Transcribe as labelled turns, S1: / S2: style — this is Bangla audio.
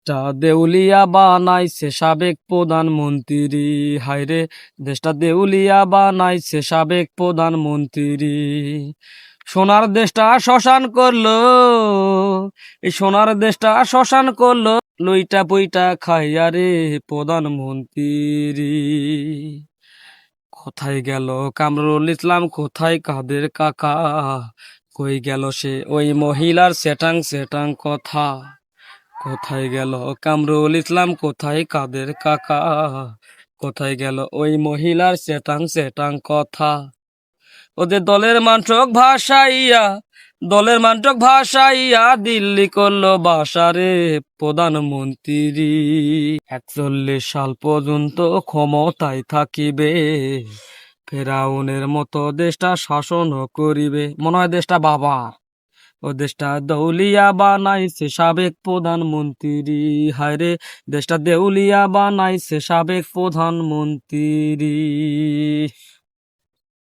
S1: দেশটা দেউলিয়া বানাইছে সাবেক প্রধানমন্ত্রী। হায়রে দেশটা দেউলিয়া বানাইছে সাবেক প্রধানমন্ত্রী। সোনার দেশটা শ্মশান করলো, এই সোনার দেশটা শ্মশান করলো, লইটা পইটা খাইয়া রে প্রধানমন্ত্রী। কোথায় গেল কামরুল ইসলাম, কোথায় কাদের কাকা, কই গেল সে ওই মহিলার সেটাং সেটাং কথা। কোথায় গেল কামরুল ইসলাম, কোথায় কাদের কাকা, কোথায় গেল ওই মহিলার সেটাং সেটাং কথা। ওদের দলের মান্টক ভাসাইয়া দিল্লি করলো বাসারে প্রধানমন্ত্রী। 41 সাল পর্যন্ত ক্ষমতায় থাকিবে, ফেরাউনের মতো দেশটা শাসন করিবে। মনে হয় দেশটা বাবার, ও দেশটা দেউলিয়া বানাইছে সাবেক প্রধানমন্ত্রী। হায়রে দেশটা দেউলিয়া বানাইছে সাবেক প্রধানমন্ত্রী।